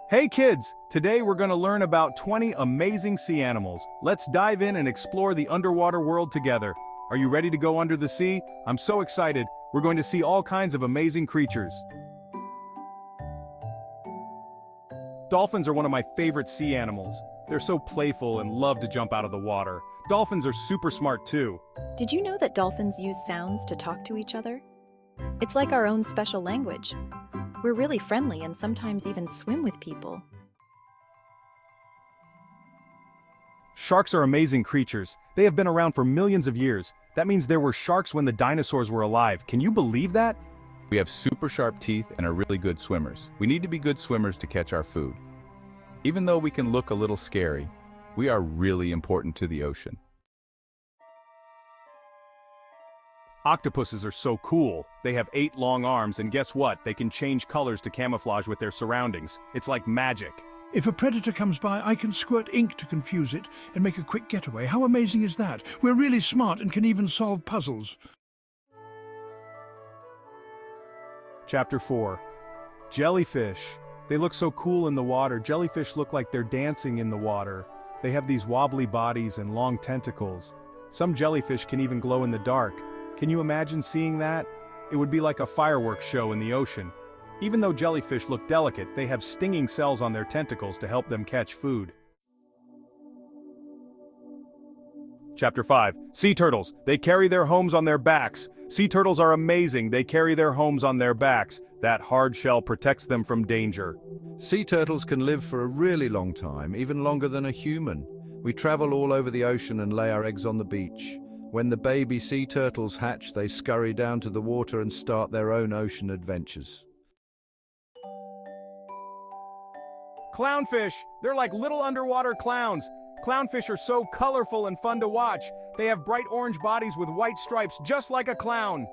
Hey kids! Today we're going to learn about 20 amazing sea animals. Let's dive in and explore the underwater world together. Are you ready to go under the sea? I'm so excited. We're going to see all kinds of amazing creatures. Dolphins are one of my favorite sea animals. They're so playful and love to jump out of the water. Dolphins are super smart too. Did you know that dolphins use sounds to talk to each other? It's like our own special language. We're really friendly and sometimes even swim with people. Sharks are amazing creatures. They have been around for millions of years. That means there were sharks when the dinosaurs were alive. Can you believe that? We have super sharp teeth and are really good swimmers. We need to be good swimmers to catch our food. Even though we can look a little scary, we are really important to the ocean. Octopuses are so cool. They have 8 long arms, and guess what? They can change colors to camouflage with their surroundings. It's like magic. If a predator comes by, I can squirt ink to confuse it and make a quick getaway. How amazing is that? We're really smart and can even solve puzzles. Chapter 4. Jellyfish. They look so cool in the water. Jellyfish look like they're dancing in the water. They have these wobbly bodies and long tentacles. Some jellyfish can even glow in the dark. Can you imagine seeing that? It would be like a fireworks show in the ocean. Even though jellyfish look delicate, they have stinging cells on their tentacles to help them catch food. Chapter 5. Sea turtles. They carry their homes on their backs. Sea turtles are amazing. They carry their homes on their backs. That hard shell protects them from danger. Sea turtles can live for a really long time, even longer than a human. We travel all over the ocean and lay our eggs on the beach. When the baby sea turtles hatch, they scurry down to the water and start their own ocean adventures. Clownfish. They're like little underwater clowns. Clownfish are so colorful and fun to watch. They have bright orange bodies with white stripes, just like a clown.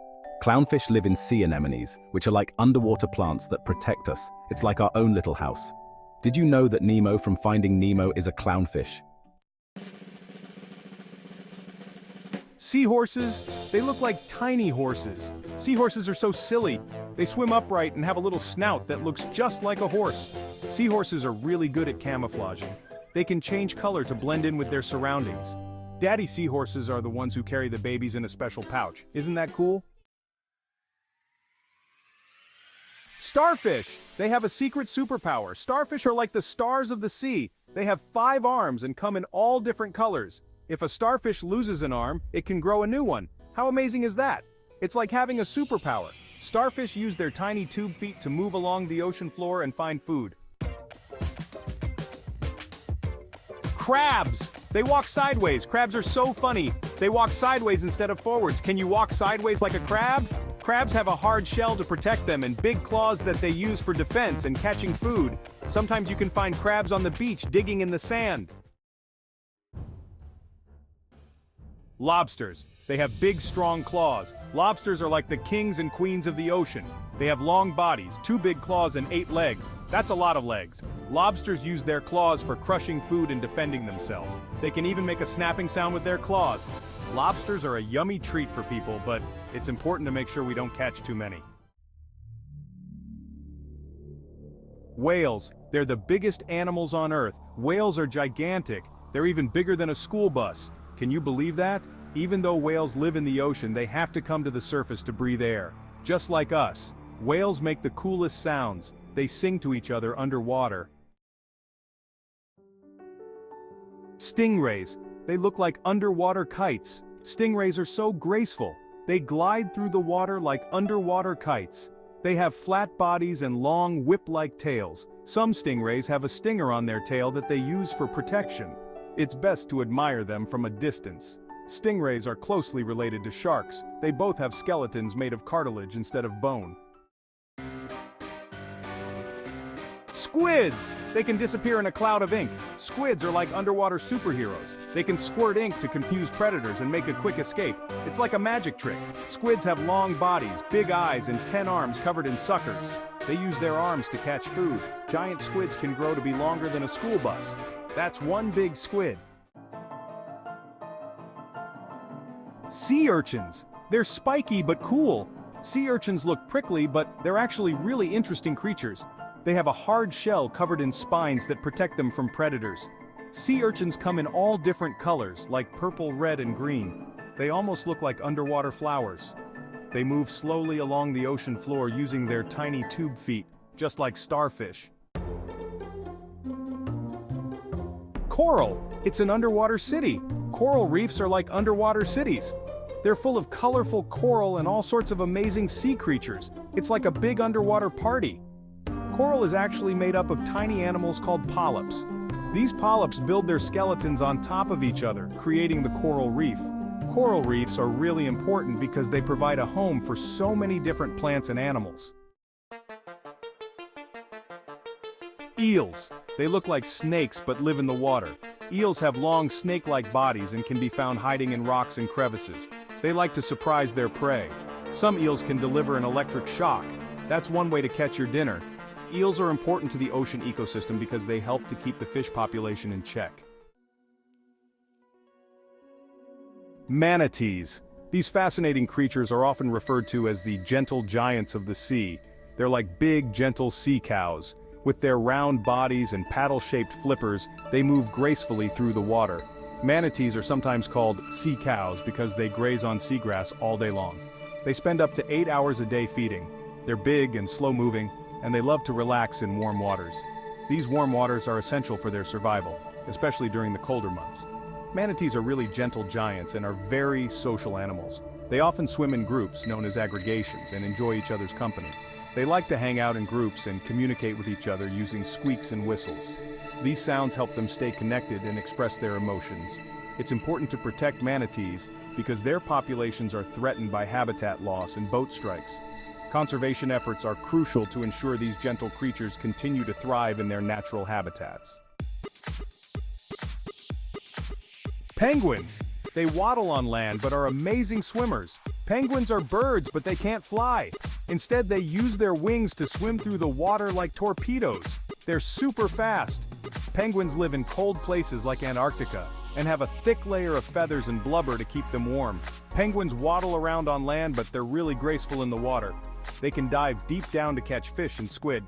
Clownfish live in sea anemones, which are like underwater plants that protect us. It's like our own little house. Did you know that Nemo from Finding Nemo is a clownfish? Seahorses, they look like tiny horses. Seahorses are so silly. They swim upright and have a little snout that looks just like a horse. Seahorses are really good at camouflaging. They can change color to blend in with their surroundings. Daddy seahorses are the ones who carry the babies in a special pouch. Isn't that cool? Starfish! They have a secret superpower. Starfish are like the stars of the sea. They have 5 arms and come in all different colors. If a starfish loses an arm, it can grow a new one. How amazing is that? It's like having a superpower. Starfish use their tiny tube feet to move along the ocean floor and find food. Crabs! They walk sideways. Crabs are so funny. They walk sideways instead of forwards. Can you walk sideways like a crab? Crabs have a hard shell to protect them and big claws that they use for defense and catching food. Sometimes you can find crabs on the beach digging in the sand. Lobsters. They have big, strong claws. Lobsters are like the kings and queens of the ocean. They have long bodies, 2 big claws and 8 legs. That's a lot of legs. Lobsters use their claws for crushing food and defending themselves. They can even make a snapping sound with their claws. Lobsters are a yummy treat for people, but it's important to make sure we don't catch too many. Whales. They're the biggest animals on Earth. Whales are gigantic. They're even bigger than a school bus. Can you believe that? Even though whales live in the ocean, they have to come to the surface to breathe air. Just like us. Whales make the coolest sounds. They sing to each other underwater. Stingrays. They look like underwater kites. Stingrays are so graceful. They glide through the water like underwater kites. They have flat bodies and long whip-like tails. Some stingrays have a stinger on their tail that they use for protection. It's best to admire them from a distance. Stingrays are closely related to sharks. They both have skeletons made of cartilage instead of bone. Squids! They can disappear in a cloud of ink. Squids are like underwater superheroes. They can squirt ink to confuse predators and make a quick escape. It's like a magic trick. Squids have long bodies, big eyes, and 10 arms covered in suckers. They use their arms to catch food. Giant squids can grow to be longer than a school bus. That's one big squid. Sea urchins. They're spiky but cool. Sea urchins look prickly, but they're actually really interesting creatures. They have a hard shell covered in spines that protect them from predators. Sea urchins come in all different colors, like purple, red, and green. They almost look like underwater flowers. They move slowly along the ocean floor using their tiny tube feet, just like starfish. Coral. It's an underwater city. Coral reefs are like underwater cities. They're full of colorful coral and all sorts of amazing sea creatures. It's like a big underwater party. Coral is actually made up of tiny animals called polyps. These polyps build their skeletons on top of each other, creating the coral reef. Coral reefs are really important because they provide a home for so many different plants and animals. Eels. They look like snakes but live in the water. Eels have long snake-like bodies and can be found hiding in rocks and crevices. They like to surprise their prey. Some eels can deliver an electric shock. That's one way to catch your dinner. Eels are important to the ocean ecosystem because they help to keep the fish population in check. Manatees. These fascinating creatures are often referred to as the gentle giants of the sea. They're like big, gentle sea cows. With their round bodies and paddle-shaped flippers, they move gracefully through the water. Manatees are sometimes called sea cows because they graze on seagrass all day long. They spend up to 8 hours a day feeding. They're big and slow-moving, and they love to relax in warm waters. These warm waters are essential for their survival, especially during the colder months. Manatees are really gentle giants and are very social animals. They often swim in groups, known as aggregations, and enjoy each other's company. They like to hang out in groups and communicate with each other using squeaks and whistles. These sounds help them stay connected and express their emotions. It's important to protect manatees because their populations are threatened by habitat loss and boat strikes. Conservation efforts are crucial to ensure these gentle creatures continue to thrive in their natural habitats. Penguins. They waddle on land but are amazing swimmers. Penguins are birds, but they can't fly. Instead, they use their wings to swim through the water like torpedoes. They're super fast. Penguins live in cold places like Antarctica and have a thick layer of feathers and blubber to keep them warm. Penguins waddle around on land, but they're really graceful in the water. They can dive deep down to catch fish and squid.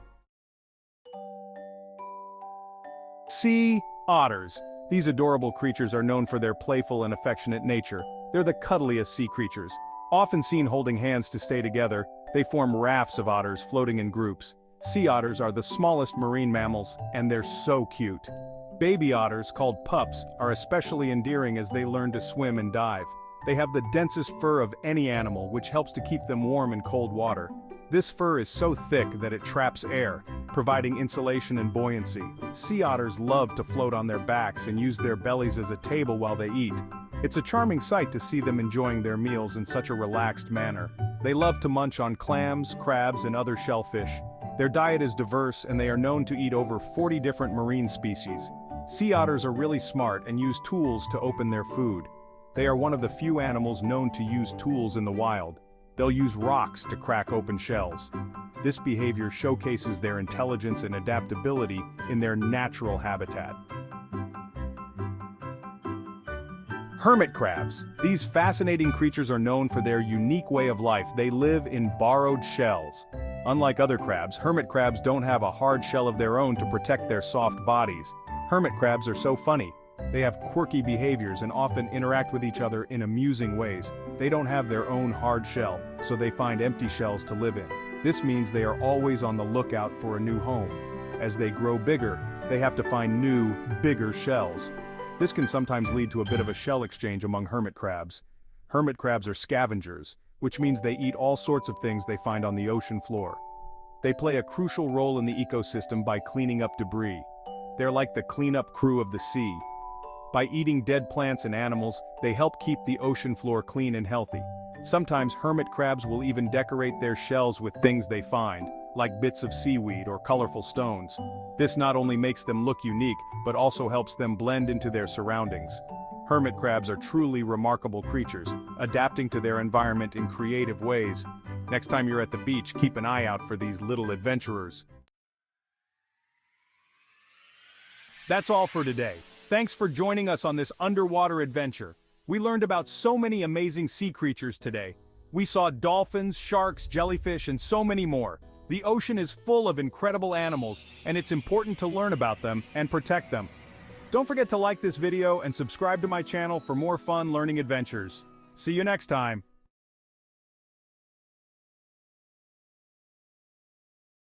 Sea otters. These adorable creatures are known for their playful and affectionate nature. They're the cuddliest sea creatures. Often seen holding hands to stay together, they form rafts of otters floating in groups. Sea otters are the smallest marine mammals, and they're so cute. Baby otters, called pups, are especially endearing as they learn to swim and dive. They have the densest fur of any animal, which helps to keep them warm in cold water. This fur is so thick that it traps air, providing insulation and buoyancy. Sea otters love to float on their backs and use their bellies as a table while they eat. It's a charming sight to see them enjoying their meals in such a relaxed manner. They love to munch on clams, crabs, and other shellfish. Their diet is diverse, and they are known to eat over 40 different marine species. Sea otters are really smart and use tools to open their food. They are one of the few animals known to use tools in the wild. They'll use rocks to crack open shells. This behavior showcases their intelligence and adaptability in their natural habitat. Hermit crabs. These fascinating creatures are known for their unique way of life. They live in borrowed shells. Unlike other crabs, hermit crabs don't have a hard shell of their own to protect their soft bodies. Hermit crabs are so funny. They have quirky behaviors and often interact with each other in amusing ways. They don't have their own hard shell, so they find empty shells to live in. This means they are always on the lookout for a new home. As they grow bigger, they have to find new, bigger shells. This can sometimes lead to a bit of a shell exchange among hermit crabs. Hermit crabs are scavengers, which means they eat all sorts of things they find on the ocean floor. They play a crucial role in the ecosystem by cleaning up debris. They're like the cleanup crew of the sea. By eating dead plants and animals, they help keep the ocean floor clean and healthy. Sometimes hermit crabs will even decorate their shells with things they find, like bits of seaweed or colorful stones. This not only makes them look unique, but also helps them blend into their surroundings. Hermit crabs are truly remarkable creatures, adapting to their environment in creative ways. Next time you're at the beach, keep an eye out for these little adventurers. That's all for today. Thanks for joining us on this underwater adventure. We learned about so many amazing sea creatures today. We saw dolphins, sharks, jellyfish, and so many more. The ocean is full of incredible animals, and it's important to learn about them and protect them. Don't forget to like this video and subscribe to my channel for more fun learning adventures. See you next time.